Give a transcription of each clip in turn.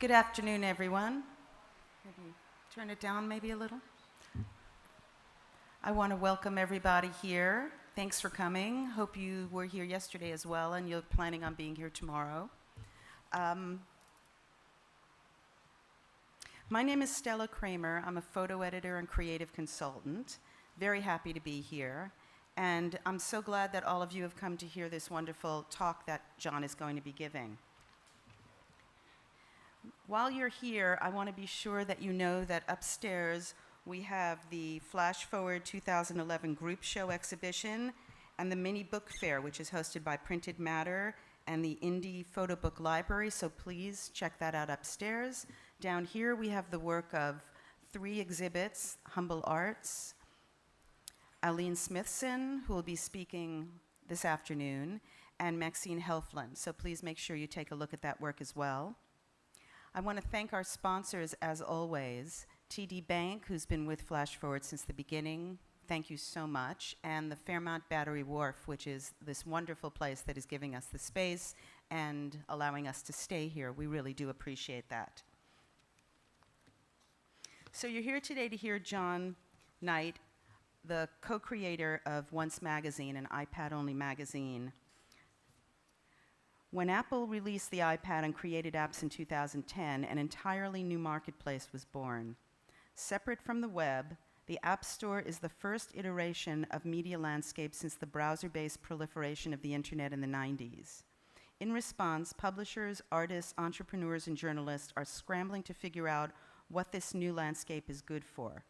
Good afternoon, everyone. Maybe turn it down maybe a little. I want to welcome everybody here. Thanks for coming. Hope you were here yesterday as well, and you're planning on being here tomorrow. My name is Stella Kramer. I'm a photo editor and creative consultant. Very happy to be here. And I'm so glad that all of you have come to hear this wonderful talk that John is going to be giving. While you're here, I want to be sure that you know that upstairs we have the Flash Forward 2011 Group Show exhibition and the mini book fair, which is hosted by Printed Matter and the Indie Photo Book Library, so please check that out upstairs. Down here we have the work of 3 exhibits: Humble Arts, Aline Smithson, who will be speaking this afternoon, and Maxine Helfland, so please make sure you take a look at that work as well. I want to thank our sponsors, as always, TD Bank, who's been with Flash Forward since the beginning. Thank you so much. And the Fairmount Battery Wharf, which is this wonderful place that is giving us the space and allowing us to stay here. We really do appreciate that. So you're here today to hear John Knight, the co-creator of Once Magazine, an iPad-only magazine. When Apple released the iPad and created apps in 2010, an entirely new marketplace was born. Separate from the web, the App Store is the first iteration of media landscape since the browser-based proliferation of the internet in the 90s. In response, publishers, artists, entrepreneurs, and journalists are scrambling to figure out what this new landscape is good for.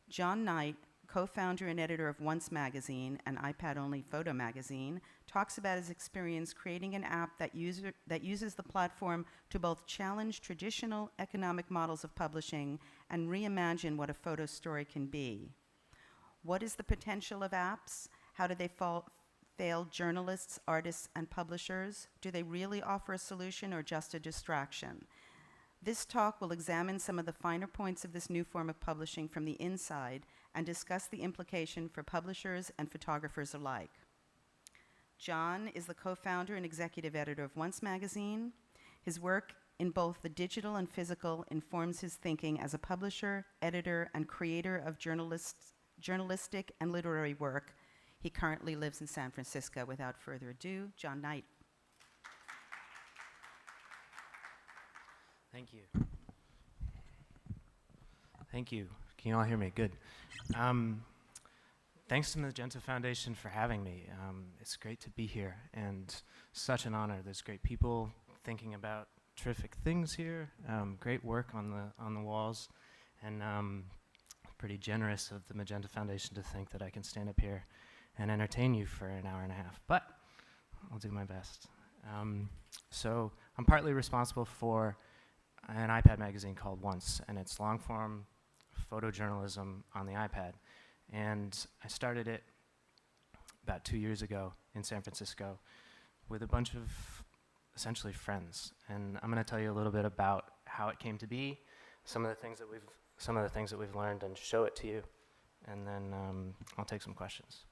John Knight, co-founder and editor of Once Magazine, an iPad-only photo magazine, talks about his experience creating an app that uses the platform to both challenge traditional economic models of publishing and reimagine what a photo story can be. What is the potential of apps? How do they fail journalists, artists, and publishers? Do they really offer a solution or just a distraction? This talk will examine some of the finer points of this new form of publishing from the inside and discuss the implication for publishers and photographers alike. John is the co-founder and executive editor of Once Magazine. His work in both the digital and physical informs his thinking as a publisher, editor, and creator of journalistic and literary work. He currently lives in San Francisco. Without further ado, John Knight. Thank you. Thank you. Can you all hear me? Good. Thanks to the Magenta Foundation for having me. It's great to be here and such an honor. There's great people thinking about terrific things here. Great work on the walls, and pretty generous of the Magenta Foundation to think that I can stand up here and entertain you for an hour and a half. But I'll do my best. So I'm partly responsible for an iPad magazine called Once, and it's long-form photojournalism on the iPad. And I started it about 2 years ago in San Francisco with a bunch of essentially friends. And I'm going to tell you a little bit about how it came to be, some of the things that we've learned, and show it to you. And then I'll take some questions.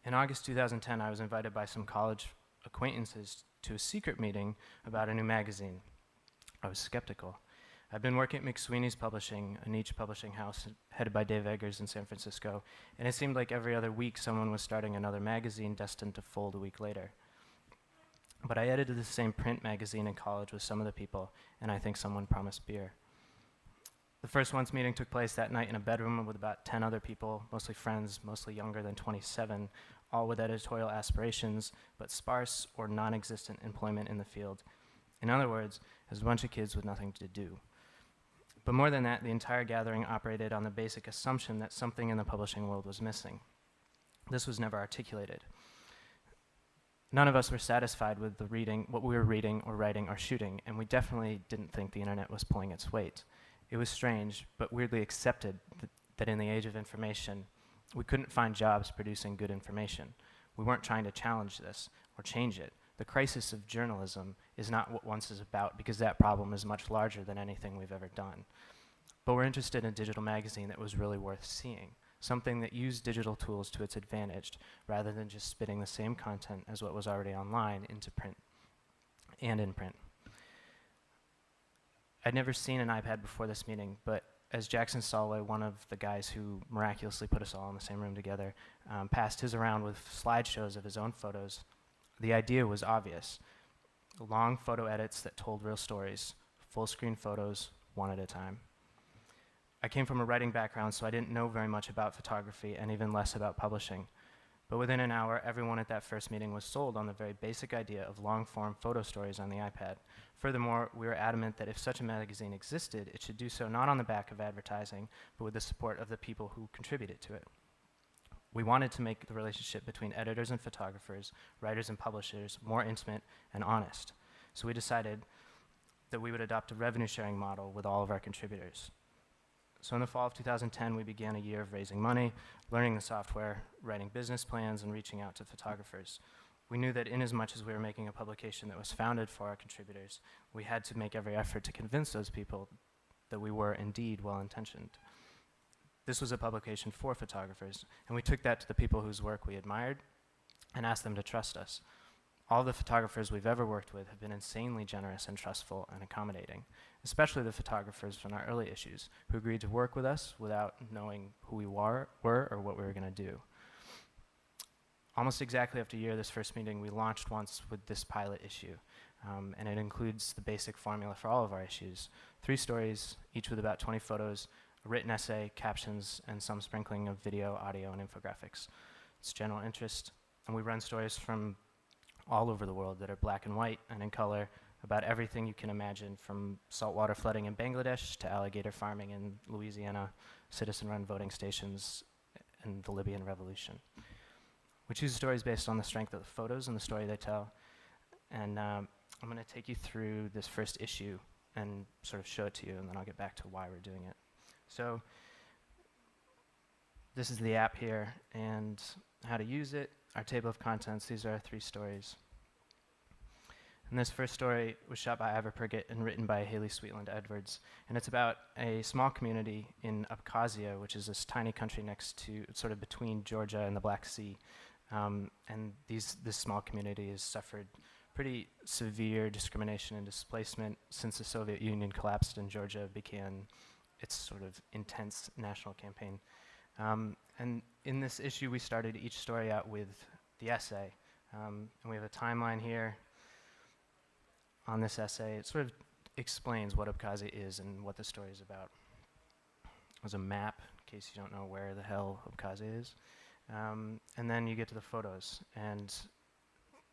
In August 2010, I was invited by some college acquaintances to a secret meeting about a new magazine. I was skeptical. I'd been working at McSweeney's Publishing, a niche publishing house headed by Dave Eggers in San Francisco, and it seemed like every other week someone was starting another magazine destined to fold a week later. But I edited the same print magazine in college with some of the people, and I think someone promised beer. The first Once meeting took place that night in a bedroom with about 10 other people, mostly friends, mostly younger than 27, all with editorial aspirations, but sparse or non-existent employment in the field. In other words, it was a bunch of kids with nothing to do. But more than that, the entire gathering operated on the basic assumption that something in the publishing world was missing. This was never articulated. None of us were satisfied with what we were reading or writing or shooting, and we definitely didn't think the internet was pulling its weight. It was strange, but weirdly accepted that in the age of information, we couldn't find jobs producing good information. We weren't trying to challenge this or change it. The crisis of journalism is not what Once is about, because that problem is much larger than anything we've ever done. But we're interested in a digital magazine that was really worth seeing, something that used digital tools to its advantage, rather than just spitting the same content as what was already online into print and in print. I'd never seen an iPad before this meeting, but as Jackson Solway, one of the guys who miraculously put us all in the same room together, passed his around with slideshows of his own photos, the idea was obvious. Long photo edits that told real stories, full screen photos, one at a time. I came from a writing background, so I didn't know very much about photography and even less about publishing. But within an hour, everyone at that first meeting was sold on the very basic idea of long-form photo stories on the iPad. Furthermore, we were adamant that if such a magazine existed, it should do so not on the back of advertising, but with the support of the people who contributed to it. We wanted to make the relationship between editors and photographers, writers and publishers, more intimate and honest. So we decided that we would adopt a revenue-sharing model with all of our contributors. So in the fall of 2010, we began a year of raising money, learning the software, writing business plans, and reaching out to photographers. We knew that inasmuch as we were making a publication that was founded for our contributors, we had to make every effort to convince those people that we were indeed well-intentioned. This was a publication for photographers, and we took that to the people whose work we admired and asked them to trust us. All the photographers we've ever worked with have been insanely generous and trustful and accommodating, especially the photographers from our early issues who agreed to work with us without knowing who we were or what we were going to do. Almost exactly after a year of this first meeting, we launched once with this pilot issue, and it includes the basic formula for all of our issues. 3 stories, each with about 20 photos, a written essay, captions, and some sprinkling of video, audio, and infographics. It's general interest, and we run stories from all over the world that are black and white and in color about everything you can imagine, from saltwater flooding in Bangladesh to alligator farming in Louisiana, citizen-run voting stations, and the Libyan Revolution. We choose stories based on the strength of the photos and the story they tell, and I'm going to take you through this first issue and sort of show it to you, and then I'll get back to why we're doing it. So this is the app here, and how to use it. Our table of contents, these are our 3 stories. And this first story was shot by Ivor Purgett and written by Haley Sweetland Edwards. And it's about a small community in Abkhazia, which is this tiny country next to, sort of between Georgia and the Black Sea. And this small community has suffered pretty severe discrimination and displacement since the Soviet Union collapsed and Georgia began its sort of intense national campaign. And in this issue, we started each story out with the essay. And we have a timeline here on this essay. It sort of explains what Abkhazia is and what the story is about. There's a map, in case you don't know where the hell Abkhazia is. And then you get to the photos. And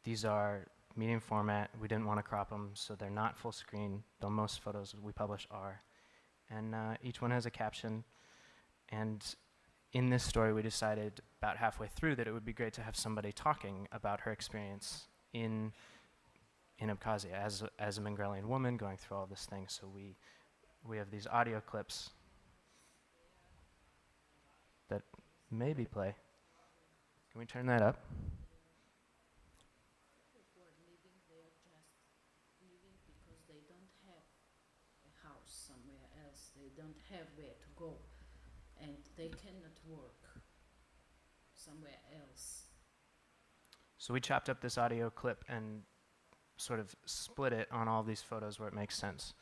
these are medium format. We didn't want to crop them, so they're not full screen, though most photos we publish are. And each one has a caption. And in this story, we decided about halfway through that it would be great to have somebody talking about her experience in Abkhazia as a Mingrelian woman going through all this thing. So we have these audio clips that maybe play. Can we turn that up? People are living there just living because they don't have a house somewhere else. They don't have where to go. And they cannot work somewhere else. So we chopped up this audio clip and sort of split it on all these photos where it makes sense.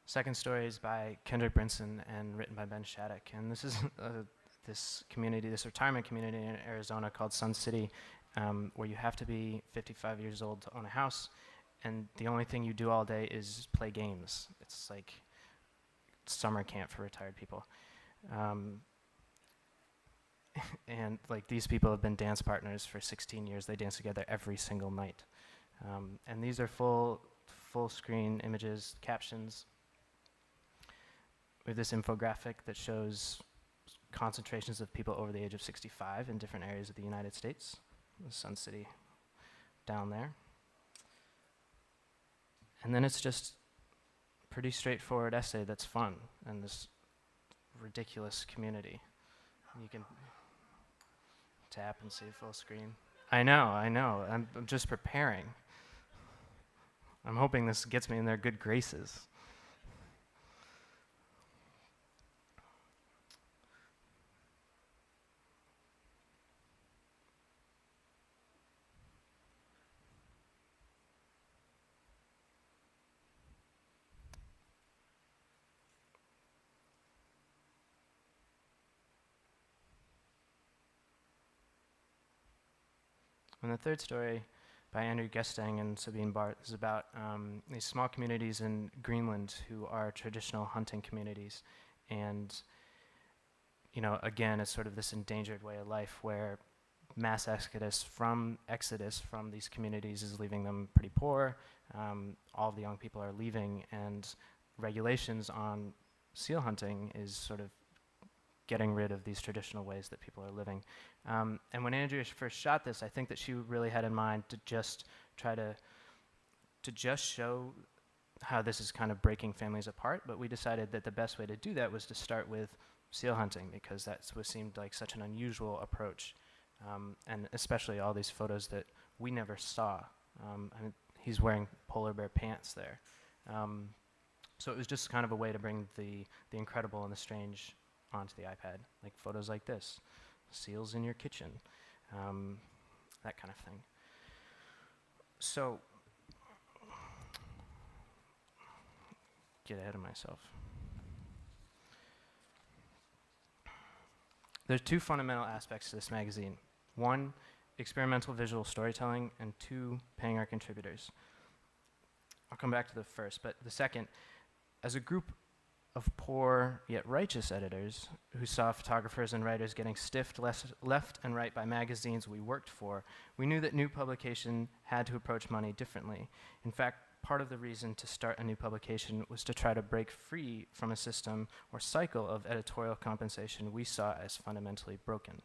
Second story is by Kendrick Brinson and written by Ben Shattuck. And this is this community, this retirement community in Arizona called Sun City, where you have to be 55 years old to own a house, and the only thing you do all day is play games. It's like summer camp for retired people. And like these people have been dance partners for 16 years. They dance together every single night. And these are full screen images, captions. We have this infographic that shows concentrations of people over the age of 65 in different areas of the United States. the Sun City down there. And then it's just a pretty straightforward essay that's fun and this ridiculous community. You can tap and see full screen. I know. I'm just preparing. I'm hoping this gets me in their good graces. And the third story by Andrew Gestang and Sabine Bart is about these small communities in Greenland who are traditional hunting communities. And, you know, again, it's sort of this endangered way of life where mass exodus from these communities is leaving them pretty poor. All of the young people are leaving, and regulations on seal hunting is sort of getting rid of these traditional ways that people are living. And when Andrea first shot this, I think that she really had in mind to just try to just show how this is kind of breaking families apart, but we decided that the best way to do that was to start with seal hunting, because that's what seemed like such an unusual approach, and especially all these photos that we never saw. I mean, he's wearing polar bear pants there. So it was just kind of a way to bring the incredible and the strange onto the iPad, like photos like this, seals in your kitchen, that kind of thing. So, get ahead of myself. There's two fundamental aspects to this magazine. One, experimental visual storytelling, and two, paying our contributors. I'll come back to the first, but the second, as a group of poor yet righteous editors who saw photographers and writers getting stiffed left and right by magazines we worked for, we knew that new publication had to approach money differently. In fact, part of the reason to start a new publication was to try to break free from a system or cycle of editorial compensation we saw as fundamentally broken.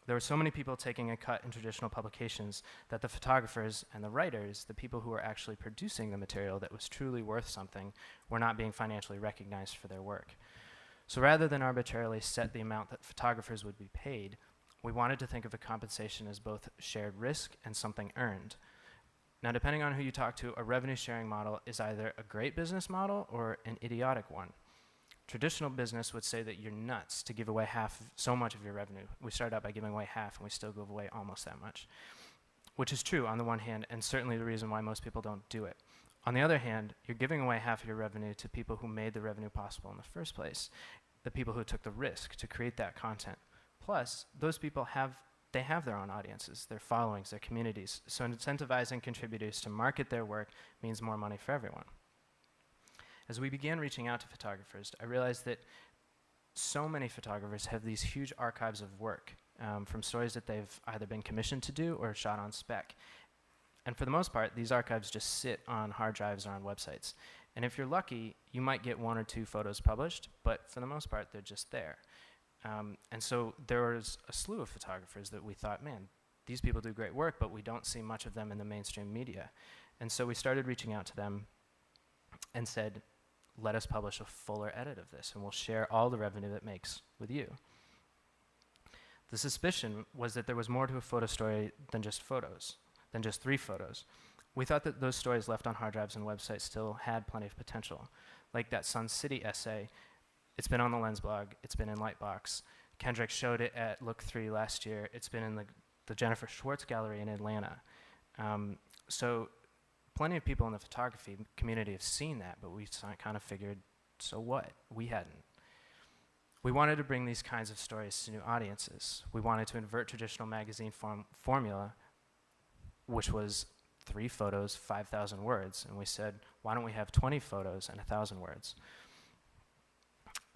There were so many people taking a cut in traditional publications that the photographers and the writers, the people who were actually producing the material that was truly worth something, were not being financially recognized for their work. So rather than arbitrarily set the amount that photographers would be paid, we wanted to think of a compensation as both shared risk and something earned. Now, depending on who you talk to, a revenue sharing model is either a great business model or an idiotic one. Traditional business would say that you're nuts to give away so much of your revenue. We started out by giving away half, and we still give away almost that much, which is true on the one hand, and certainly the reason why most people don't do it. On the other hand, you're giving away half of your revenue to people who made the revenue possible in the first place, the people who took the risk to create that content. Plus, those people have their own audiences, their followings, their communities, so incentivizing contributors to market their work means more money for everyone. As we began reaching out to photographers, I realized that so many photographers have these huge archives of work from stories that they've either been commissioned to do or shot on spec. And for the most part, these archives just sit on hard drives or on websites. And if you're lucky, you might get one or two photos published, but for the most part, they're just there. And so there was a slew of photographers that we thought, man, these people do great work, but we don't see much of them in the mainstream media. And so we started reaching out to them and said, let us publish a fuller edit of this, and we'll share all the revenue that makes with you. The suspicion was that there was more to a photo story than just photos, than just 3 photos. We thought that those stories left on hard drives and websites still had plenty of potential. Like that Sun City essay, it's been on the Lens blog, it's been in Lightbox. Kendrick showed it at Look 3 last year. It's been in the Jennifer Schwartz Gallery in Atlanta. So plenty of people in the photography community have seen that, but we kind of figured, so what? We hadn't. We wanted to bring these kinds of stories to new audiences. We wanted to invert traditional magazine formula, which was 3 photos, 5,000 words, and we said, why don't we have 20 photos and 1,000 words?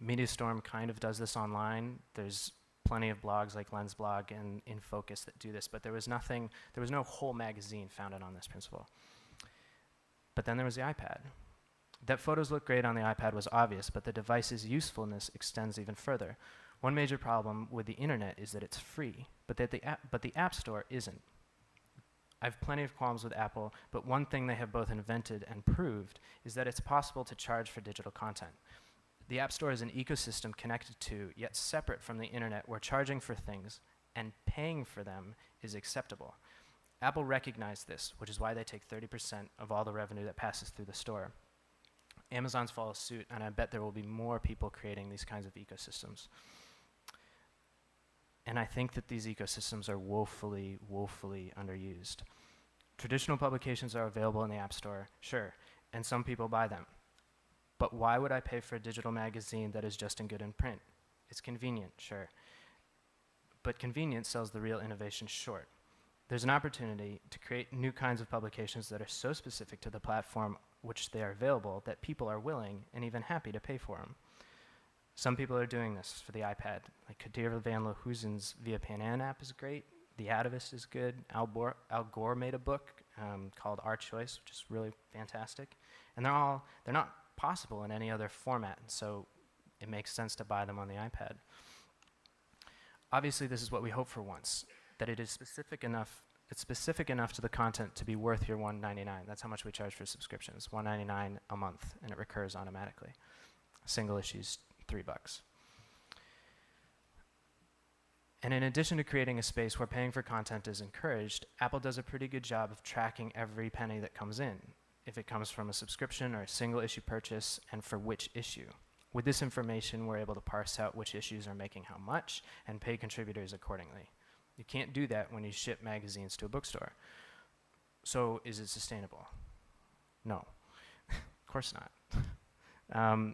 MediaStorm kind of does this online. There's plenty of blogs like Lens Blog and In Focus that do this, but there was no whole magazine founded on this principle. But then there was the iPad. That photos look great on the iPad was obvious, but the device's usefulness extends even further. One major problem with the internet is that it's free. but the App Store isn't. I have plenty of qualms with Apple, but one thing they have both invented and proved is that it's possible to charge for digital content. The App Store is an ecosystem connected to, yet separate from the internet, where charging for things and paying for them is acceptable. Apple recognized this, which is why they take 30% of all the revenue that passes through the store. Amazon's follow suit, and I bet there will be more people creating these kinds of ecosystems. And I think that these ecosystems are woefully, woefully underused. Traditional publications are available in the App Store, sure, and some people buy them. But why would I pay for a digital magazine that is just as good in print? It's convenient, sure. But convenience sells the real innovation short. There's an opportunity to create new kinds of publications that are so specific to the platform which they are available that people are willing and even happy to pay for them. Some people are doing this for the iPad. Like Kadir van Loohuizen's Via Pan app is great. The Atavist is good. Al Gore made a book called Our Choice, which is really fantastic. And they're not possible in any other format, and so it makes sense to buy them on the iPad. Obviously, this is what we hope for once, that it is specific enough to the content to be worth your $1.99. That's how much we charge for subscriptions, $1.99 a month, and it recurs automatically. Single issues, $3. And in addition to creating a space where paying for content is encouraged, Apple does a pretty good job of tracking every penny that comes in, if it comes from a subscription or a single issue purchase, and for which issue. With this information, we're able to parse out which issues are making how much and pay contributors accordingly. You can't do that when you ship magazines to a bookstore. So is it sustainable? No, of course not.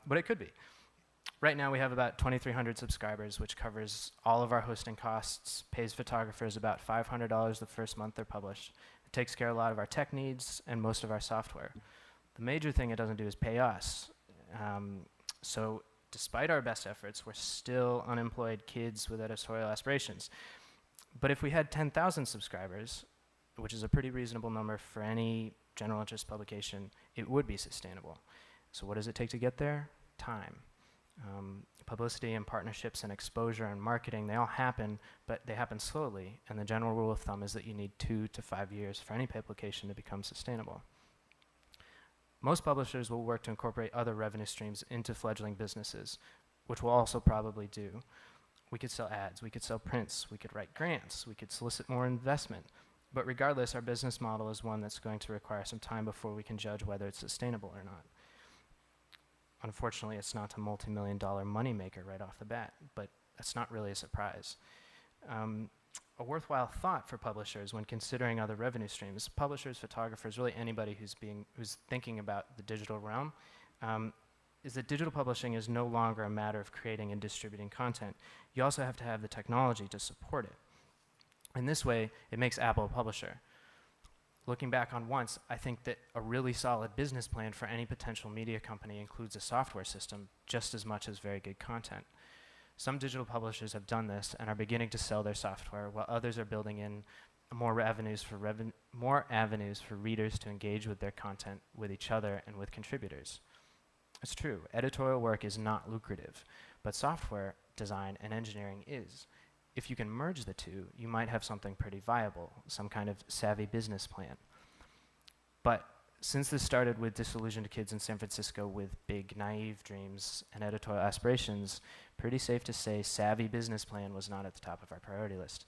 But it could be. Right now we have about 2,300 subscribers, which covers all of our hosting costs, pays photographers about $500 the first month they're published. It takes care of a lot of our tech needs and most of our software. The major thing it doesn't do is pay us. So despite our best efforts, we're still unemployed kids with editorial aspirations. But if we had 10,000 subscribers, which is a pretty reasonable number for any general interest publication, it would be sustainable. So what does it take to get there? Time. Publicity and partnerships and exposure and marketing, they all happen, but they happen slowly. And the general rule of thumb is that you need 2 to 5 years for any publication to become sustainable. Most publishers will work to incorporate other revenue streams into fledgling businesses, which we'll also probably do. We could sell ads, we could sell prints, we could write grants, we could solicit more investment. But regardless, our business model is one that's going to require some time before we can judge whether it's sustainable or not. Unfortunately, it's not a multi-million-dollar moneymaker right off the bat, but that's not really a surprise. A worthwhile thought for publishers when considering other revenue streams, publishers, photographers, really anybody who's thinking about the digital realm, is that digital publishing is no longer a matter of creating and distributing content. You also have to have the technology to support it. In this way, it makes Apple a publisher. Looking back on once, I think that a really solid business plan for any potential media company includes a software system just as much as very good content. Some digital publishers have done this and are beginning to sell their software, while others are building in more avenues for readers to engage with their content, with each other, and with contributors. It's true, editorial work is not lucrative, but software design and engineering is. If you can merge the two, you might have something pretty viable, some kind of savvy business plan. But since this started with disillusioned kids in San Francisco with big, naive dreams and editorial aspirations, pretty safe to say savvy business plan was not at the top of our priority list.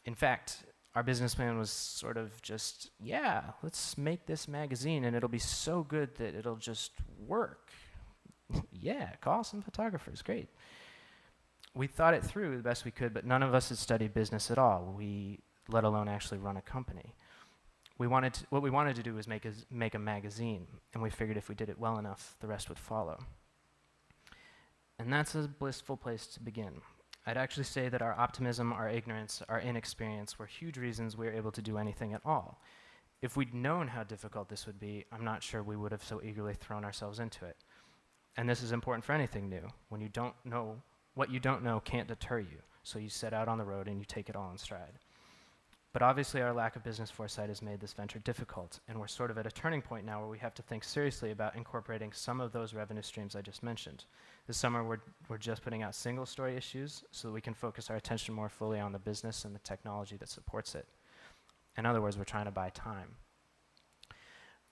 In fact, our business plan was sort of just, yeah, let's make this magazine and it'll be so good that it'll just work. Yeah, call some photographers, great. We thought it through the best we could, but none of us had studied business at all, let alone actually run a company. What we wanted to do was make a magazine, and we figured if we did it well enough, the rest would follow. And that's a blissful place to begin. I'd actually say that our optimism, our ignorance, our inexperience were huge reasons we were able to do anything at all. If we'd known how difficult this would be, I'm not sure we would have so eagerly thrown ourselves into it. And this is important for anything new. When you don't know, what you don't know can't deter you, so you set out on the road and you take it all in stride. But obviously our lack of business foresight has made this venture difficult, and we're sort of at a turning point now where we have to think seriously about incorporating some of those revenue streams I just mentioned. This summer, we're just putting out single story issues so that we can focus our attention more fully on the business and the technology that supports it. In other words, we're trying to buy time.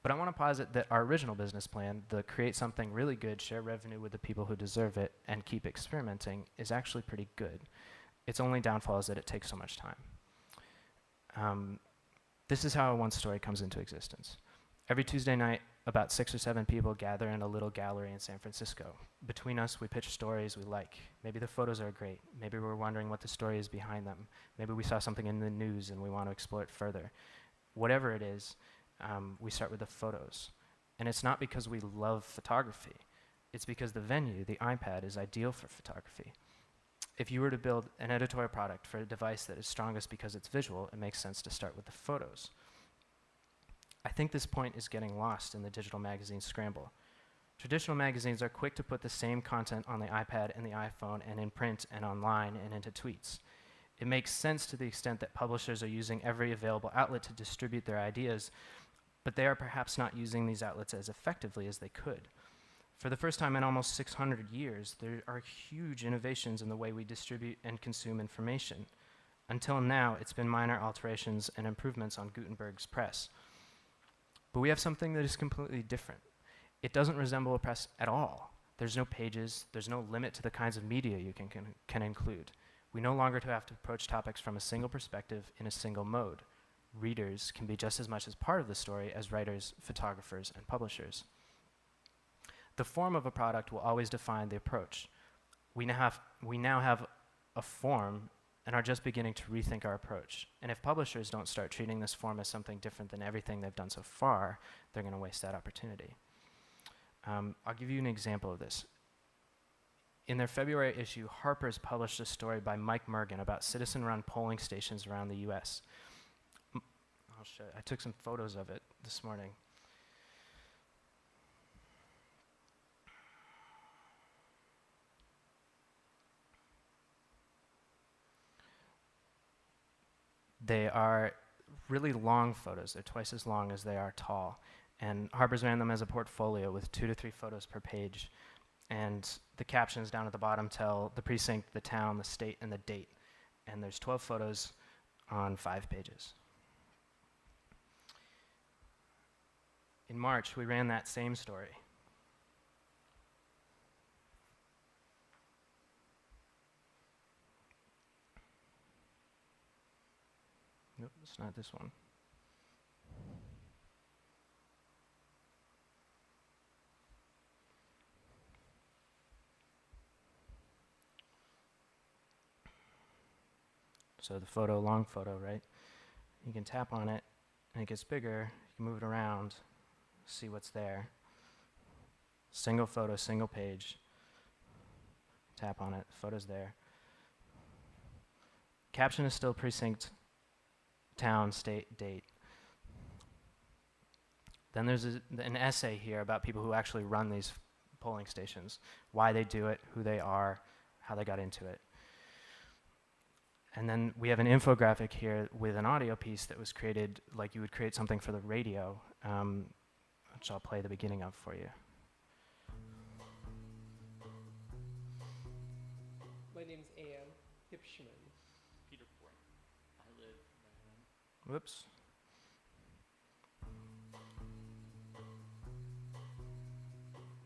But I want to posit that our original business plan, the create something really good, share revenue with the people who deserve it, and keep experimenting, is actually pretty good. Its only downfall is that it takes so much time. This is how one story comes into existence. Every Tuesday night, about 6 or 7 people gather in a little gallery in San Francisco. Between us, we pitch stories we like. Maybe the photos are great. Maybe we're wondering what the story is behind them. Maybe we saw something in the news and we want to explore it further. Whatever it is, we start with the photos. And it's not because we love photography. It's because the venue, the iPad, is ideal for photography. If you were to build an editorial product for a device that is strongest because it's visual, it makes sense to start with the photos. I think this point is getting lost in the digital magazine scramble. Traditional magazines are quick to put the same content on the iPad and the iPhone and in print and online and into tweets. It makes sense to the extent that publishers are using every available outlet to distribute their ideas, but they are perhaps not using these outlets as effectively as they could. For the first time in almost 600 years, there are huge innovations in the way we distribute and consume information. Until now, it's been minor alterations and improvements on Gutenberg's press. But we have something that is completely different. It doesn't resemble a press at all. There's no pages, there's no limit to the kinds of media you can include. We no longer have to approach topics from a single perspective in a single mode. Readers can be just as much as part of the story as writers, photographers, and publishers. The form of a product will always define the approach. We now have a form and are just beginning to rethink our approach. And if publishers don't start treating this form as something different than everything they've done so far, they're going to waste that opportunity. I'll give you an example of this. In their February issue, Harper's published a story by Mike Mergen about citizen-run polling stations around the US. I'll show you. I took some photos of it this morning. They are really long photos. They're twice as long as they are tall. And Harper's ran them as a portfolio with 2 to 3 photos per page. And the captions down at the bottom tell the precinct, the town, the state, and the date. And there's 12 photos on 5 pages. In March, we ran that same story. Nope, it's not this one. So the photo, long photo, right? You can tap on it, and it gets bigger. You can move it around, see what's there. Single photo, single page. Tap on it, photo's there. Caption is still precinct, town, state, date. Then there's an essay here about people who actually run these polling stations, why they do it, who they are, how they got into it. And then we have an infographic here with an audio piece that was created like you would create something for the radio, which I'll play the beginning of for you. My name's Ann Hipschman. Peter Brink. I live Whoops.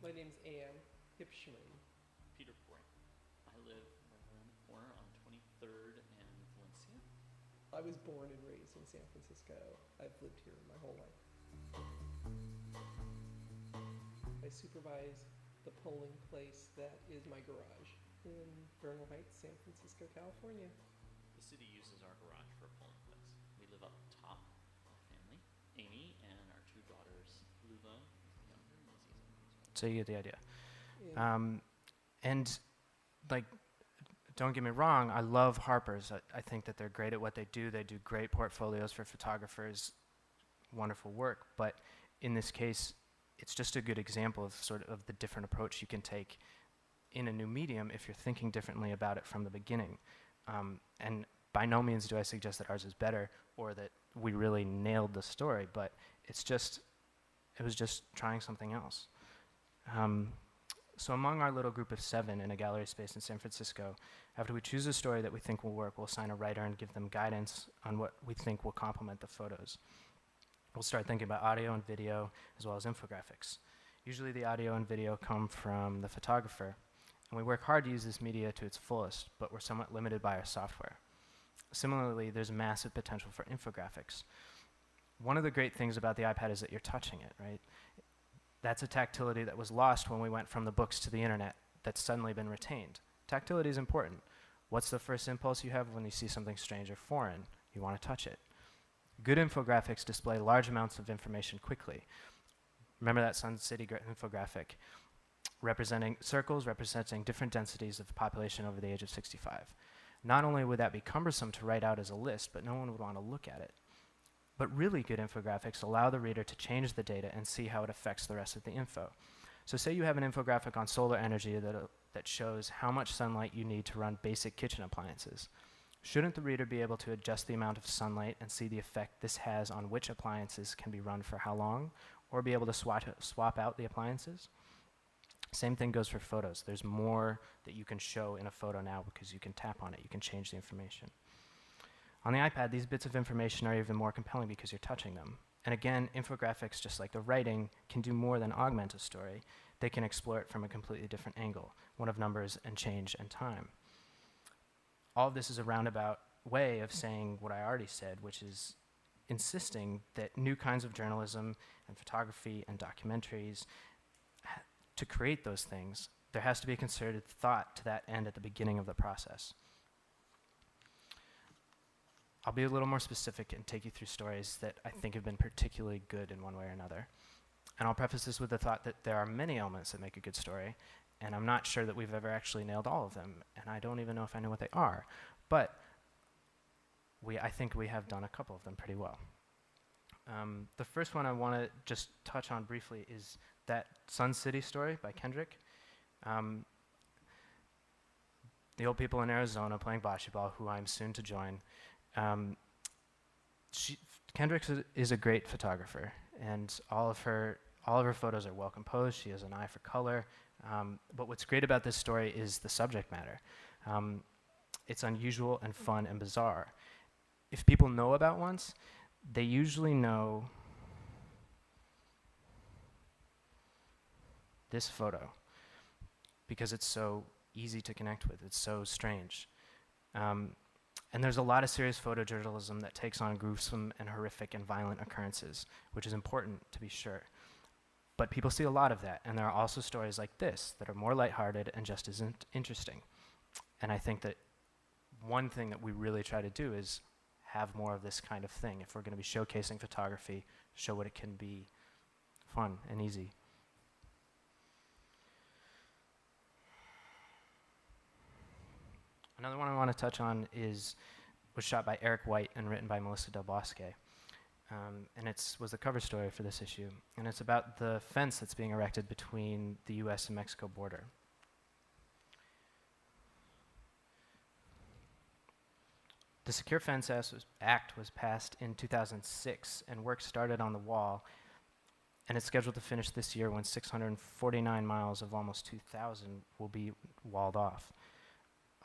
My name's Ann Hipschman. Peter Brink. I live right around the corner on 23rd and Valencia. I was born and raised in San Francisco. I've lived here my whole life. I supervise the polling place that is my garage in Vernal Heights, San Francisco, California. The city uses our garage for a polling place. We live up top, my family, Amy, and our 2 daughters, Luva, who's younger, and Lizzie's younger. So you get the idea. And And like, don't get me wrong, I love Harper's. I think that they're great at what they do. They do great portfolios for photographers, wonderful work. But in this case, it's just a good example of sort of the different approach you can take in a new medium if you're thinking differently about it from the beginning. And by no means do I suggest that ours is better or that we really nailed the story, but it was just trying something else. So among our little group of 7 in a gallery space in San Francisco, after we choose a story that we think will work, we'll assign a writer and give them guidance on what we think will complement the photos. We'll start thinking about audio and video, as well as infographics. Usually the audio and video come from the photographer, and we work hard to use this media to its fullest, but we're somewhat limited by our software. Similarly, there's massive potential for infographics. One of the great things about the iPad is that you're touching it, right? That's a tactility that was lost when we went from the books to the internet that's suddenly been retained. Tactility is important. What's the first impulse you have when you see something strange or foreign? You want to touch it. Good infographics display large amounts of information quickly. Remember that Sun City infographic representing circles representing different densities of the population over the age of 65. Not only would that be cumbersome to write out as a list, but no one would want to look at it. But really good infographics allow the reader to change the data and see how it affects the rest of the info. So say you have an infographic on solar energy that shows how much sunlight you need to run basic kitchen appliances. Shouldn't the reader be able to adjust the amount of sunlight and see the effect this has on which appliances can be run for how long, or be able to swap out the appliances? Same thing goes for photos. There's more that you can show in a photo now because you can tap on it, you can change the information. On the iPad, these bits of information are even more compelling because you're touching them. And again, infographics, just like the writing, can do more than augment a story. They can explore it from a completely different angle, one of numbers and change and time. All of this is a roundabout way of saying what I already said, which is insisting that new kinds of journalism and photography and documentaries, to create those things, there has to be a concerted thought to that end at the beginning of the process. I'll be a little more specific and take you through stories that I think have been particularly good in one way or another. And I'll preface this with the thought that there are many elements that make a good story, and I'm not sure that we've ever actually nailed all of them, and I don't even know if I know what they are. But I think we have done a couple of them pretty well. The first one I want to just touch on briefly is that Sun City story by Kendrick. The old people in Arizona playing bocce ball, who I'm soon to join. Kendrick is a great photographer, and all of her photos are well composed. She has an eye for color. But what's great about this story is the subject matter. It's unusual and fun and bizarre. If people know about once, they usually know this photo because it's so easy to connect with. It's so strange. And there's a lot of serious photojournalism that takes on gruesome and horrific and violent occurrences, which is important to be sure. But people see a lot of that, and there are also stories like this that are more lighthearted and just as interesting. And I think that one thing that we really try to do is have more of this kind of thing. If we're going to be showcasing photography, show what it can be fun and easy. Another one I want to touch on was shot by Eric White and written by Melissa Del Bosque. And was the cover story for this issue. And it's about the fence that's being erected between the US and Mexico border. The Secure Fence Act was passed in 2006, and work started on the wall, and it's scheduled to finish this year when 649 miles of almost 2,000 will be walled off.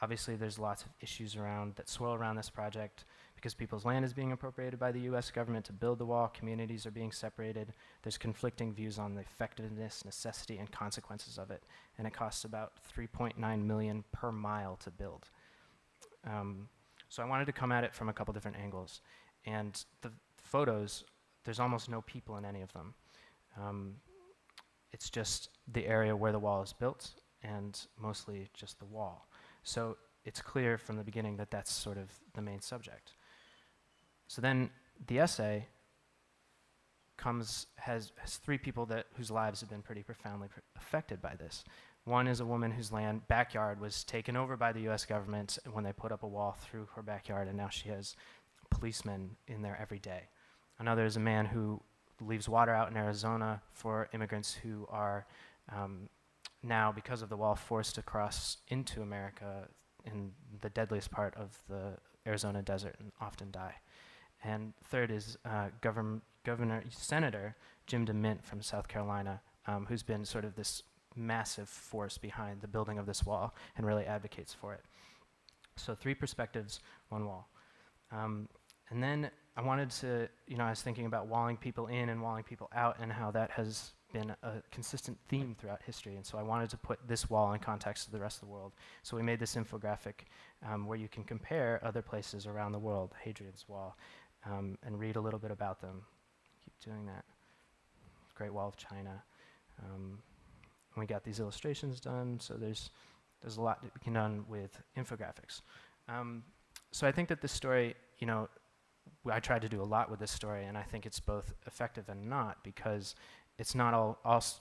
Obviously, there's lots of issues that swirl around this project because people's land is being appropriated by the US government to build the wall, communities are being separated, there's conflicting views on the effectiveness, necessity, and consequences of it, and it costs about $3.9 million per mile to build. So I wanted to come at it from a couple different angles. And the photos, there's almost no people in any of them. It's just the area where the wall is built, and mostly just the wall. So it's clear from the beginning that that's sort of the main subject. So then the essay has 3 people whose lives have been pretty profoundly affected by this. One is a woman whose backyard was taken over by the US government when they put up a wall through her backyard, and now she has policemen in there every day. Another is a man who leaves water out in Arizona for immigrants who are now, because of the wall, forced to cross into America in the deadliest part of the Arizona desert and often die. And third is Senator Jim DeMint from South Carolina, who's been sort of this massive force behind the building of this wall and really advocates for it. So 3 perspectives, 1 wall. And then I wanted to, I was thinking about walling people in and walling people out and how that has been a consistent theme throughout history. And so I wanted to put this wall in context to the rest of the world. So we made this infographic where you can compare other places around the world, Hadrian's Wall, and read a little bit about them. Keep doing that. Great Wall of China. And we got these illustrations done, so there's a lot that we can done with infographics. So I think that this story, I tried to do a lot with this story, and I think it's both effective and not, because it's not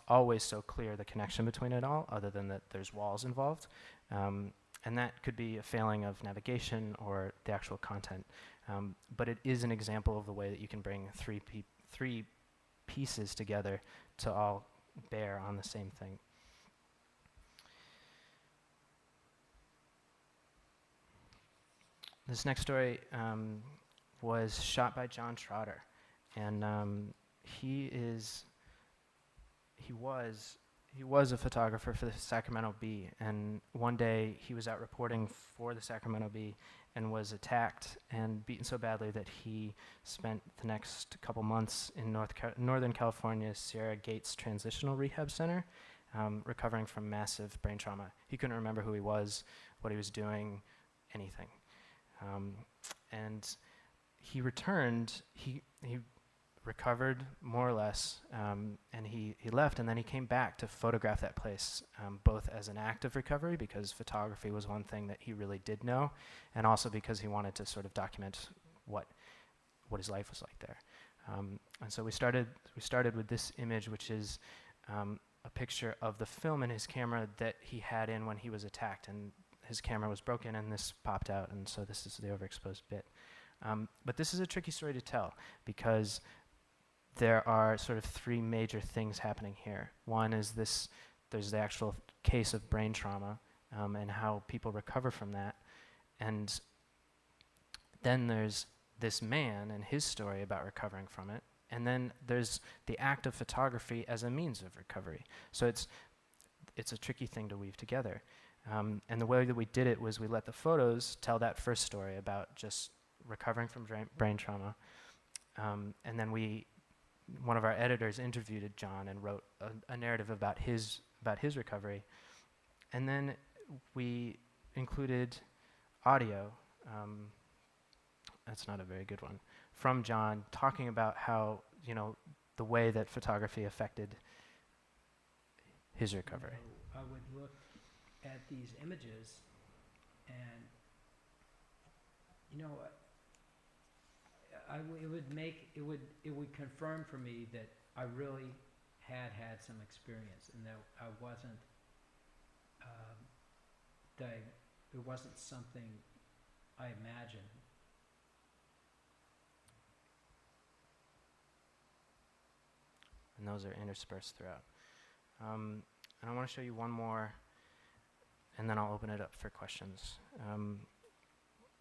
always so clear the connection between it all, other than that there's walls involved. And that could be a failing of navigation or the actual content. But it is an example of the way that you can bring three pieces together to all bear on the same thing. This next story was shot by John Trotter, and he was a photographer for the Sacramento Bee, and one day he was out reporting for the Sacramento Bee and was attacked and beaten so badly that he spent the next couple months in Northern California's Sierra Gates Transitional Rehab Center, recovering from massive brain trauma. He couldn't remember who he was, what he was doing, anything. And he returned, he recovered more or less, and he left, and then he came back to photograph that place, both as an act of recovery, because photography was one thing that he really did know, and also because he wanted to sort of document what his life was like there. And so we started with this image, which is a picture of the film in his camera that he had in when he was attacked, and his camera was broken and this popped out, and so this is the overexposed bit. But this is a tricky story to tell, because there are sort of 3 major things happening here. One is there's the actual case of brain trauma, and how people recover from that. And then there's this man and his story about recovering from it. And then there's the act of photography as a means of recovery. So it's a tricky thing to weave together. And the way that we did it was we let the photos tell that first story about just recovering from brain trauma. And then one of our editors interviewed John and wrote a narrative about his recovery. And then we included audio, that's not a very good one, from John talking about how, the way that photography affected his recovery. I would look at these images and, it would confirm for me that I really had some experience, and that I wasn't, it wasn't something I imagined. And those are interspersed throughout. And I want to show you one more, and then I'll open it up for questions.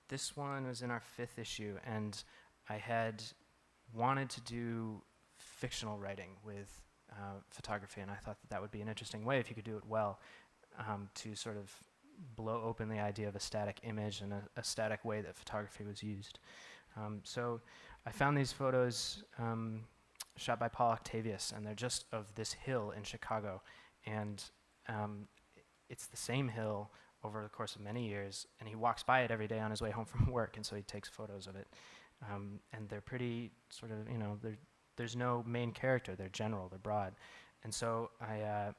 This one was in our 5th issue, and I had wanted to do fictional writing with photography, and I thought that would be an interesting way, if you could do it well, to sort of blow open the idea of a static image and a static way that photography was used. So I found these photos shot by Paul Octavius, and they're just of this hill in Chicago, and it's the same hill over the course of many years, and he walks by it every day on his way home from work, and so he takes photos of it. And they're pretty sort of, there's no main character, they're general, they're broad. And so I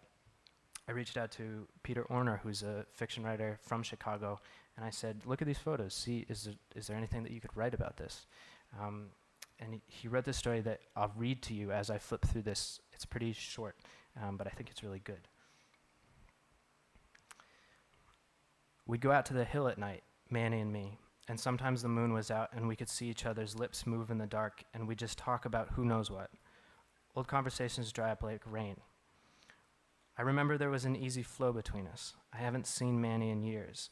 reached out to Peter Orner, who's a fiction writer from Chicago, and I said, look at these photos, see, is there anything that you could write about this? And he wrote this story that I'll read to you as I flip through this. It's pretty short, but I think it's really good. We'd go out to the hill at night, Manny and me, and sometimes the moon was out and we could see each other's lips move in the dark, and we'd just talk about who knows what. Old conversations dry up like rain. I remember there was an easy flow between us. I haven't seen Manny in years.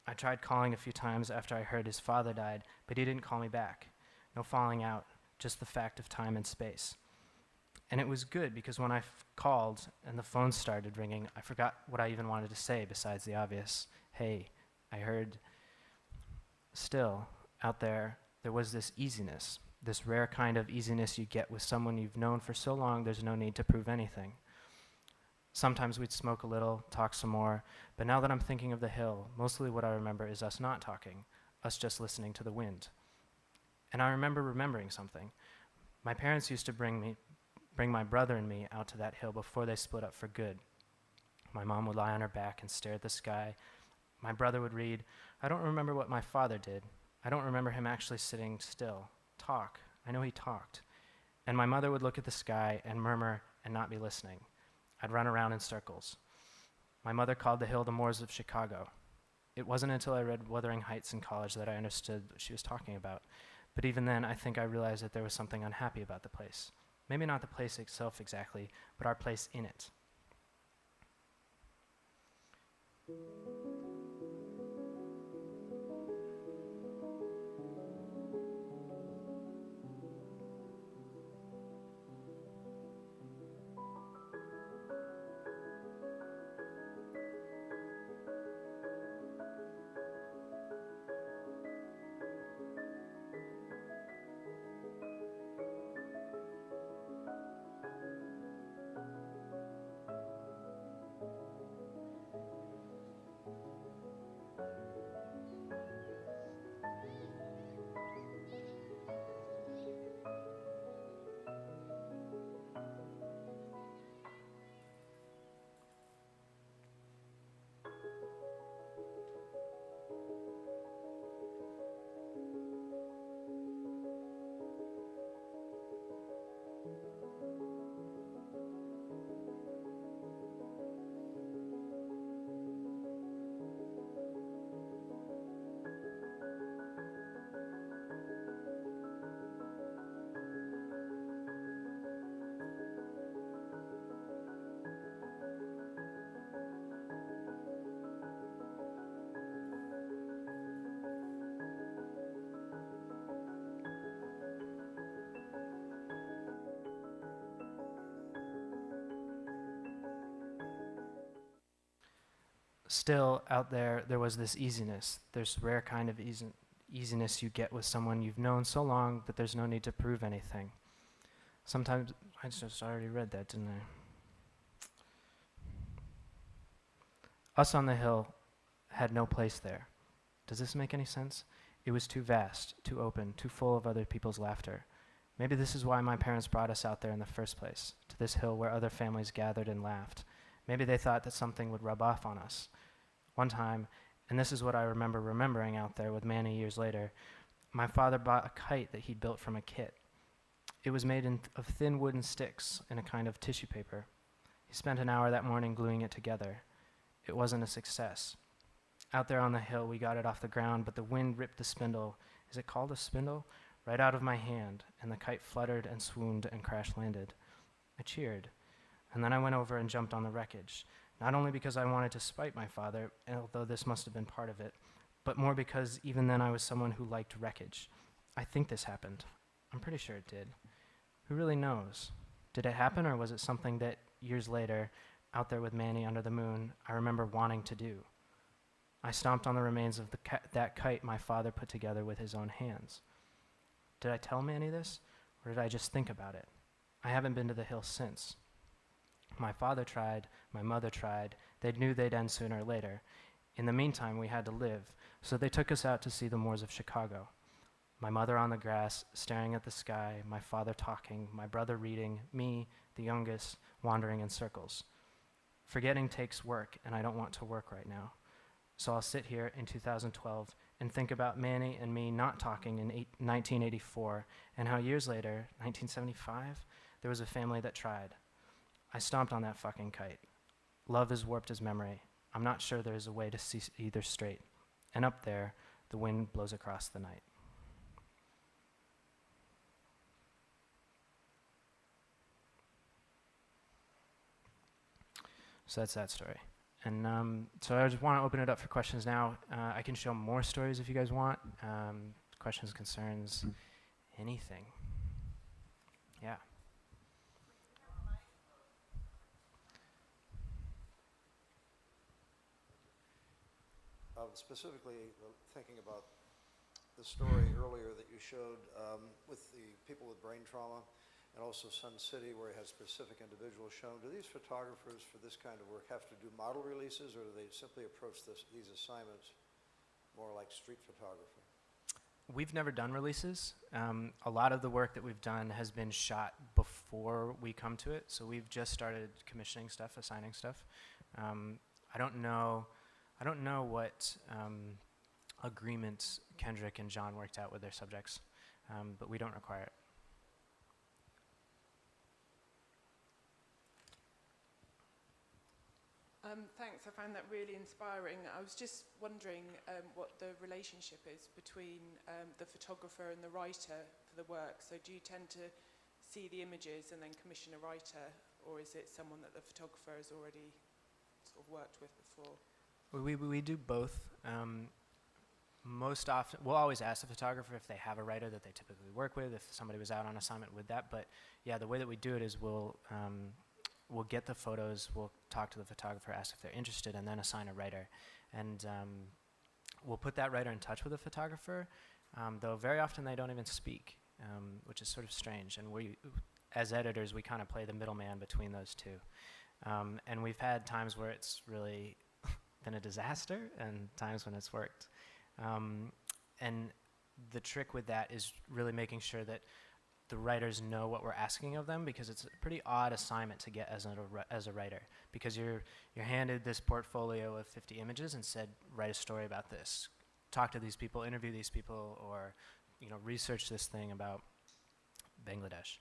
I tried calling a few times after I heard his father died, but he didn't call me back. No falling out, just the fact of time and space. And it was good because when I called and the phone started ringing, I forgot what I even wanted to say besides the obvious, hey, I heard. Still, out there was this easiness, this rare kind of easiness you get with someone you've known for so long there's no need to prove anything. Sometimes we'd smoke a little, talk some more, but now that I'm thinking of the hill, mostly what I remember is us not talking, us just listening to the wind. And I remember remembering something. My parents used to bring my brother and me out to that hill before they split up for good. My mom would lie on her back and stare at the sky. My brother would read. I don't remember what my father did. I don't remember him actually sitting still. Talk. I know he talked. And my mother would look at the sky and murmur and not be listening. I'd run around in circles. My mother called the hill the Moors of Chicago. It wasn't until I read Wuthering Heights in college that I understood what she was talking about. But even then, I think I realized that there was something unhappy about the place. Maybe not the place itself exactly, but our place in it. Still, out there was this easiness, this rare kind of easiness you get with someone you've known so long that there's no need to prove anything. Sometimes, I just already read that, didn't I? Us on the hill had no place there. Does this make any sense? It was too vast, too open, too full of other people's laughter. Maybe this is why my parents brought us out there in the first place, to this hill where other families gathered and laughed. Maybe they thought that something would rub off on us. One time, and this is what I remember remembering out there with Manny years later, my father bought a kite that he'd built from a kit. It was made of thin wooden sticks and a kind of tissue paper. He spent an hour that morning gluing it together. It wasn't a success. Out there on the hill, we got it off the ground, but the wind ripped the spindle, is it called a spindle? Right out of my hand, and the kite fluttered and swooned and crash landed. I cheered. And then I went over and jumped on the wreckage, not only because I wanted to spite my father, although this must have been part of it, but more because even then I was someone who liked wreckage. I think this happened. I'm pretty sure it did. Who really knows? Did it happen, or was it something that, years later, out there with Manny under the moon, I remember wanting to do? I stomped on the remains of that kite my father put together with his own hands. Did I tell Manny this, or did I just think about it? I haven't been to the hill since. My father tried, my mother tried. They knew they'd end sooner or later. In the meantime, we had to live, so they took us out to see the Moors of Chicago. My mother on the grass, staring at the sky, my father talking, my brother reading, me, the youngest, wandering in circles. Forgetting takes work, and I don't want to work right now. So I'll sit here in 2012 and think about Manny and me not talking in 1984, and how years later, 1975, there was a family that tried. I stomped on that fucking kite. Love has warped his memory. I'm not sure there is a way to see either straight. And up there, the wind blows across the night. So that's that story. And so I just want to open it up for questions now. I can show more stories if you guys want. Questions, concerns, anything. Yeah. specifically thinking about the story earlier that you showed with the people with brain trauma, and also Sun City, where you had specific individuals shown. Do these photographers for this kind of work have to do model releases, or do they simply approach these assignments more like street photography? We've never done releases. A lot of the work that we've done has been shot before we come to it, so we've just started commissioning stuff, assigning stuff. I don't know what agreements Kendrick and John worked out with their subjects, but we don't require it. Thanks, I found that really inspiring. I was just wondering what the relationship is between the photographer and the writer for the work. So do you tend to see the images and then commission a writer, or is it someone that the photographer has already sort of worked with before? We do both. Most often, we'll always ask the photographer if they have a writer that they typically work with, if somebody was out on assignment with that. But yeah, the way that we do it is we'll get the photos, we'll talk to the photographer, ask if they're interested, and then assign a writer. And we'll put that writer in touch with the photographer, though very often they don't even speak, which is sort of strange. And we, as editors, we kind of play the middleman between those two. And we've had times where it's really been a disaster and times when it's worked. And the trick with that is really making sure that the writers know what we're asking of them, because it's a pretty odd assignment to get as a writer, because you're handed this portfolio of 50 images and said, write a story about this, talk to these people, interview these people, or research this thing about Bangladesh,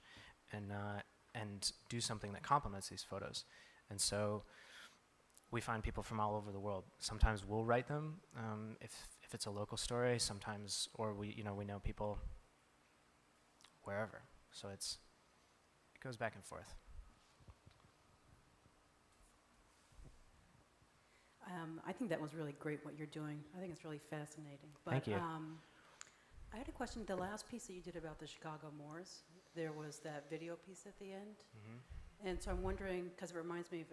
and do something that complements these photos. And so we find people from all over the world. Sometimes we'll write them if it's a local story. Sometimes, or we know people wherever. So it goes back and forth. I think that was really great what you're doing. I think it's really fascinating. But, Thank you. I had a question. The last piece that you did about the Chicago Moors, there was that video piece at the end. Mm-hmm. And so I'm wondering, because it reminds me of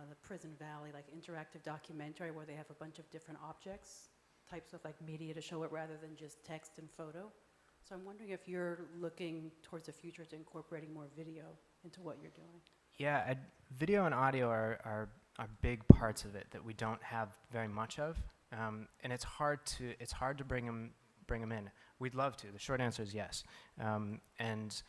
the Prison Valley, like interactive documentary where they have a bunch of different objects, types of like media to show it rather than just text and photo. So I'm wondering if you're looking towards the future to incorporating more video into what you're doing. Yeah, video and audio are big parts of it that we don't have very much of, and it's hard to bring them in. We'd love to. The short answer is yes, and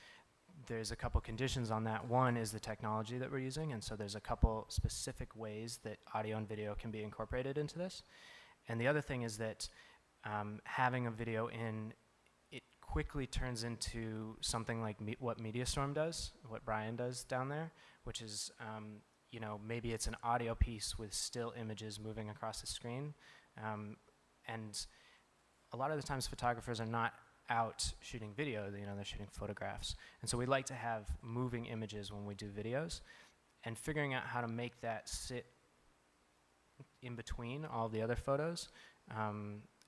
there's a couple conditions on that. One is the technology that we're using, and so there's a couple specific ways that audio and video can be incorporated into this. And the other thing is that having a video in, it quickly turns into something like what MediaStorm does, what Brian does down there, which is, maybe it's an audio piece with still images moving across the screen. And a lot of the times photographers are not out shooting video, they're shooting photographs. And so we like to have moving images when we do videos, and figuring out how to make that sit in between all the other photos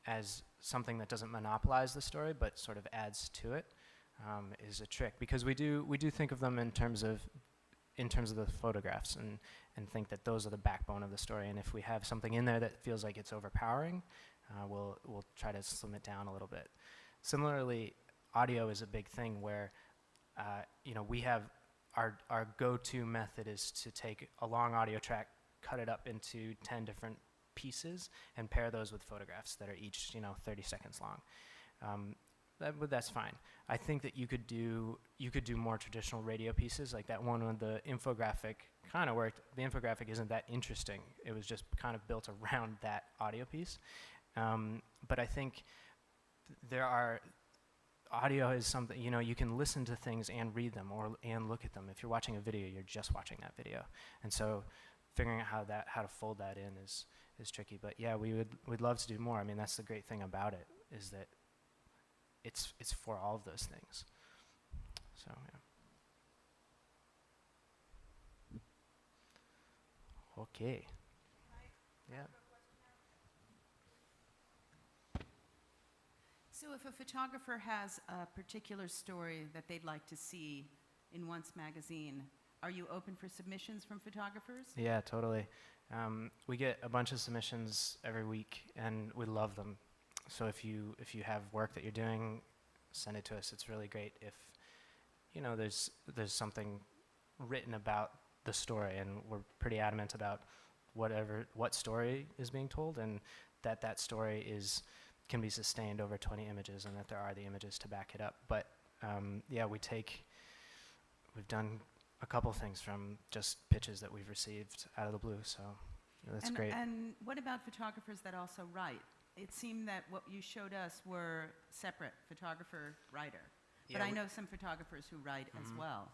as something that doesn't monopolize the story but sort of adds to it is a trick, because we do think of them in terms of the photographs and think that those are the backbone of the story. And if we have something in there that feels like it's overpowering, we'll try to slim it down a little bit. Similarly, audio is a big thing where, we have our go-to method is to take a long audio track, cut it up into 10 different pieces, and pair those with photographs that are each, 30 seconds long. But that's fine. I think that you could do more traditional radio pieces, like that one with the infographic kind of worked. The infographic isn't that interesting. It was just kind of built around that audio piece. But I think audio is something, you can listen to things and read them and look at them. If you're watching a video, you're just watching that video. And so figuring out how to fold that in is tricky. But yeah, we'd love to do more. I mean, that's the great thing about it, is that it's for all of those things. So yeah. Okay. Yeah. So if a photographer has a particular story that they'd like to see in Once magazine, are you open for submissions from photographers? Yeah, totally. We get a bunch of submissions every week, and we love them. So if you have work that you're doing, send it to us. It's really great if there's something written about the story, and we're pretty adamant about what story is being told, and that story can be sustained over 20 images, and that there are the images to back it up. But yeah, we've done a couple things from just pitches that we've received out of the blue, so that's great. And what about photographers that also write? It seemed that what you showed us were separate, photographer-writer. But Yeah, I know some photographers who write as well.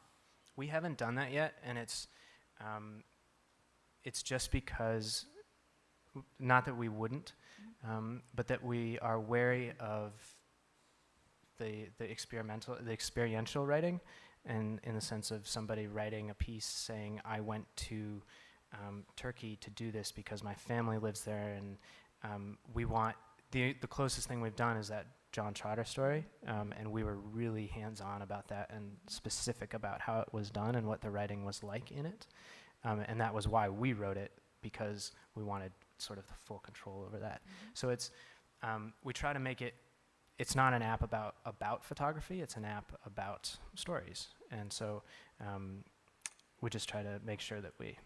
We haven't done that yet, and it's just because, not that we wouldn't, but that we are wary of the experiential writing, and in the sense of somebody writing a piece saying, I went to Turkey to do this because my family lives there, and we want, the closest thing we've done is that John Trotter story, and we were really hands-on about that and specific about how it was done and what the writing was like in it, and that was why we wrote it, because we wanted sort of the full control over that. So it's, we try to make it, it's not an app about photography, it's an app about stories, and so we just try to make sure that we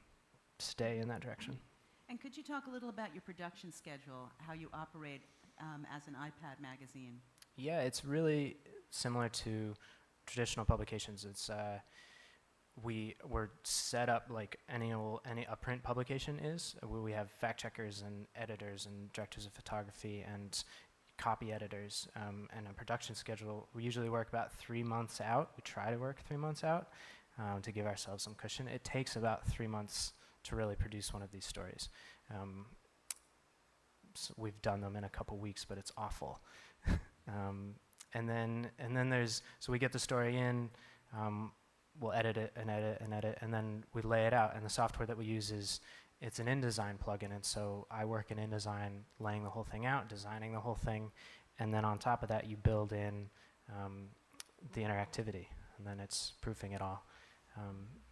stay in that direction. And could you talk a little about your production schedule, how you operate as an iPad magazine? Yeah, it's really similar to traditional publications. It's we're set up like a print publication is, where we have fact checkers and editors and directors of photography and copy editors, and a production schedule. We usually work about 3 months out. We try to work 3 months out to give ourselves some cushion. It takes about 3 months to really produce one of these stories. So we've done them in a couple weeks, but it's awful. And then so we get the story in, we'll edit it, and then we lay it out. And the software that we use it's an InDesign plugin, and so I work in InDesign laying the whole thing out, designing the whole thing, and then on top of that you build in the interactivity, and then it's proofing it all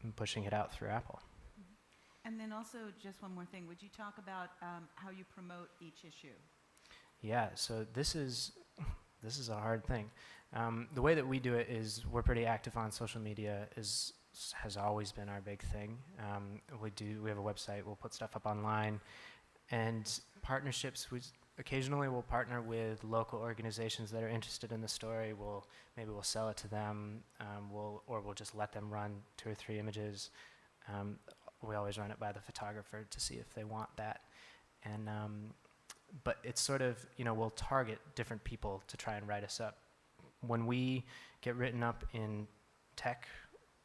and pushing it out through Apple. And then also, just one more thing, would you talk about how you promote each issue? Yeah, so this is a hard thing. The way that we do it is we're pretty active on social media. Has always been our big thing. We have a website. We'll put stuff up online, and partnerships. Occasionally we'll partner with local organizations that are interested in the story. Maybe we'll sell it to them. We'll just let them run 2 or 3 images. We always run it by the photographer to see if they want that. And but it's sort of, we'll target different people to try and write us up. When we get written up in tech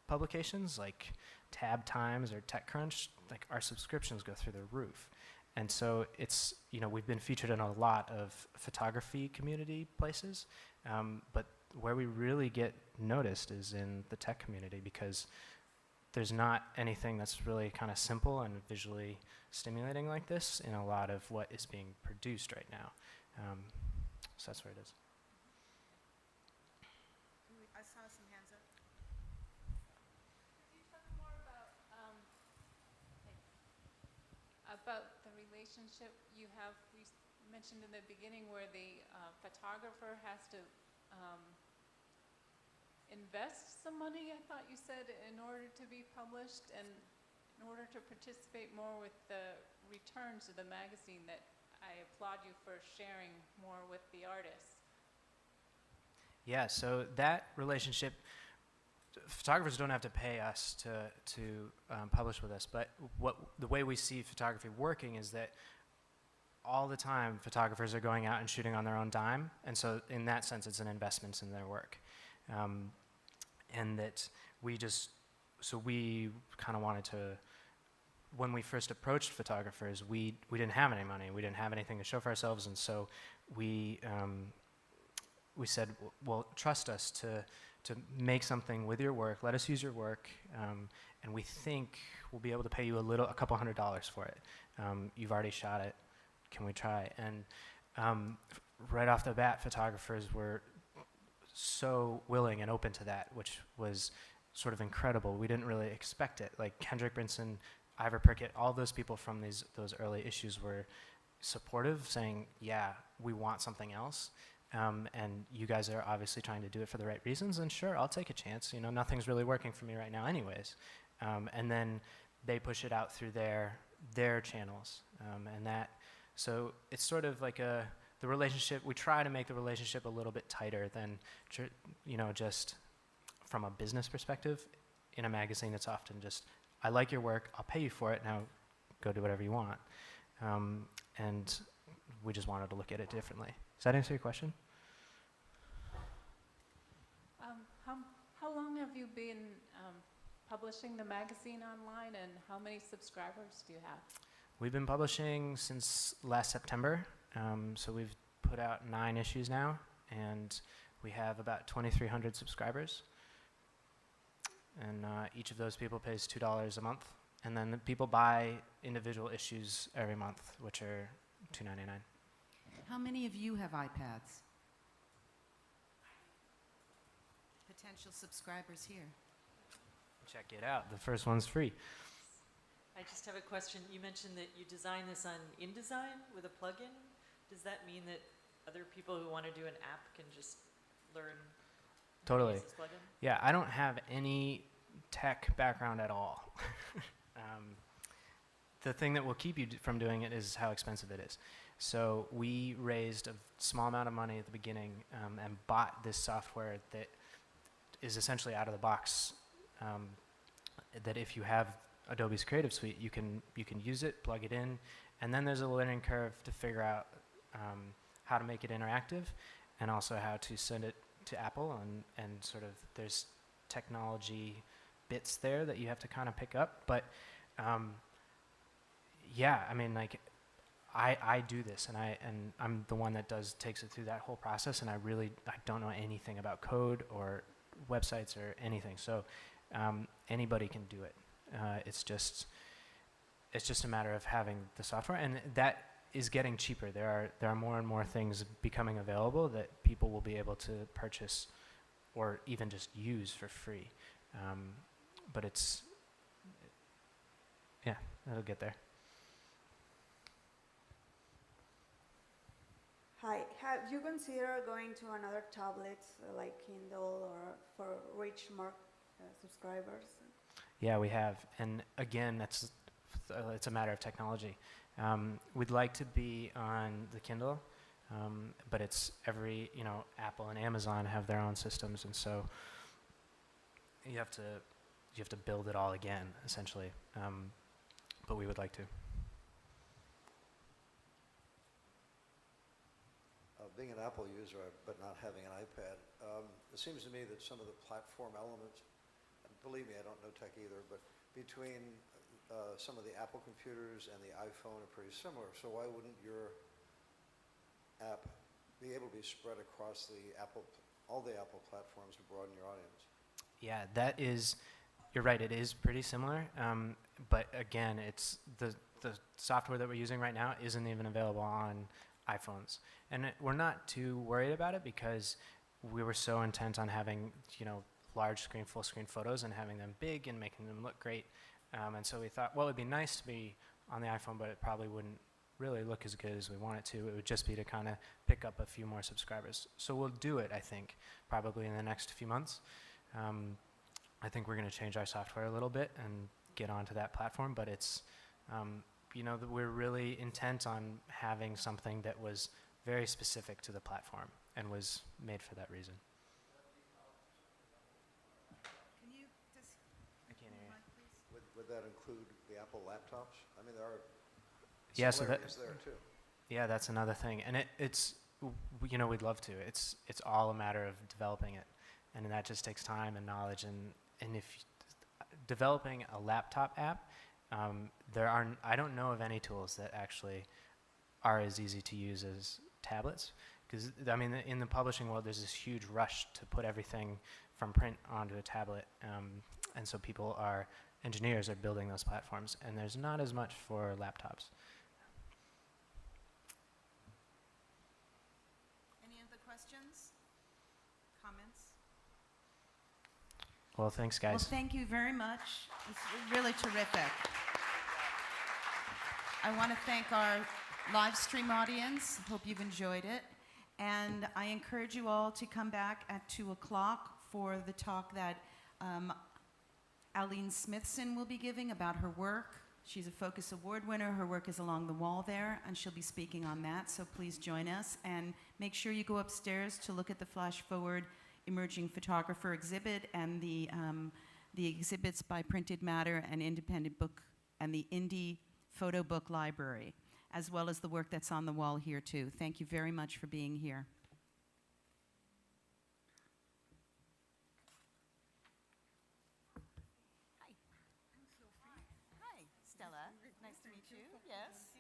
publications like Tab Times or TechCrunch, like our subscriptions go through the roof. And so it's, we've been featured in a lot of photography community places, but where we really get noticed is in the tech community, because there's not anything that's really kind of simple and visually stimulating like this in a lot of what is being produced right now. So that's where it is. I saw some hands up. Could you talk more about the relationship you have? We mentioned in the beginning where the photographer has to invest some money, I thought you said, in order to be published and in order to participate more with the returns of the magazine. That I applaud you for sharing more with the artists. Yeah, so that relationship, photographers don't have to pay us to publish with us, but the way we see photography working is that all the time photographers are going out and shooting on their own dime, and so in that sense it's an investment in their work. And that we kind of wanted to, when we first approached photographers, we didn't have any money, we didn't have anything to show for ourselves, and so we said, well, trust us to make something with your work, let us use your work, and we think we'll be able to pay you a couple $100s for it. You've already shot it, can we try? And right off the bat, photographers were so willing and open to that, which was sort of incredible. We didn't really expect it. Like Kendrick Brinson, Ivor Prickett, all those people from those early issues were supportive, saying, yeah, we want something else. And you guys are obviously trying to do it for the right reasons, and sure, I'll take a chance. You know, nothing's really working for me right now anyways. And then they push it out through their channels. So it's sort of like the relationship, we try to make the relationship a little bit tighter than, you know, just from a business perspective. In a magazine, it's often just, I like your work, I'll pay you for it, now go do whatever you want. And we just wanted to look at it differently. Does that answer your question? How long have you been publishing the magazine online, and how many subscribers do you have? We've been publishing since last September, so we've put out 9 issues now, and we have about 2,300 subscribers. And each of those people pays $2 a month, and then the people buy individual issues every month, which are $2.99. How many of you have iPads? Potential subscribers here. Check it out. The first one's free. I just have a question. You mentioned that you design this on InDesign with a plugin. Does that mean that other people who want to do an app can just learn Totally. how to use this plugin? Yeah, I don't have any tech background at all. The thing that will keep you from doing it is how expensive it is. So we raised a small amount of money at the beginning and bought this software that is essentially out of the box. That if you have Adobe's Creative Suite, you can use it, plug it in, and then there's a learning curve to figure out how to make it interactive, and also how to send it to Apple, and sort of there's technology bits there that you have to kind of pick up. But yeah, I mean, like I do this, and I'm the one that takes it through that whole process, and I don't know anything about code or websites or anything. So anybody can do it. It's just a matter of having the software, and that is getting cheaper. There are more and more things becoming available that people will be able to purchase or even just use for free. But it'll get there. Hi, have you considered going to another tablet like Kindle or for reach more subscribers? Yeah, we have, and again, it's a matter of technology. We'd like to be on the Kindle, but it's Apple and Amazon have their own systems, and so you have to build it all again, essentially. But we would like to. Being an Apple user, but not having an iPad, it seems to me that some of the platform elements, and believe me, I don't know tech either, but between some of the Apple computers and the iPhone are pretty similar. So why wouldn't your app be able to be spread across all the Apple platforms to broaden your audience? Yeah, you're right, it is pretty similar. But again, it's the software that we're using right now isn't even available on iPhones. And we're not too worried about it because we were so intent on having, large screen, full screen photos and having them big and making them look great. And so we thought, well, it'd be nice to be on the iPhone, but it probably wouldn't really look as good as we want it to. It would just be to kind of pick up a few more subscribers. So we'll do it, I think, probably in the next few months. I think we're going to change our software a little bit and get onto that platform, but it's, we're really intent on having something that was very specific to the platform and was made for that reason. Can you just I can't hear you. Would that include the Apple laptops? I mean, there are similarities there too. Yeah, that's another thing, and we'd love to. It's all a matter of developing it, and that just takes time and knowledge. And if developing a laptop app, I don't know of any tools that actually are as easy to use as tablets. Because in the publishing world, there's this huge rush to put everything from print onto a tablet, and so engineers are building those platforms, and there's not as much for laptops. Any other questions? Comments? Well, thanks, Well, guys. thank you very much. It's really terrific. I want to thank our live stream audience. Hope you've enjoyed it. And I encourage you all to come back at 2 o'clock for the talk that Aline Smithson will be giving about her work. She's a Focus Award winner. Her work is along the wall there, and she'll be speaking on that. So please join us. And make sure you go upstairs to look at the Flash Forward Emerging Photographer exhibit and the exhibits by Printed Matter and Independent Book and the Indie Photo Book Library, as well as the work that's on the wall here too. Thank you very much for being here. Hi, Stella. Nice to meet you. Yes.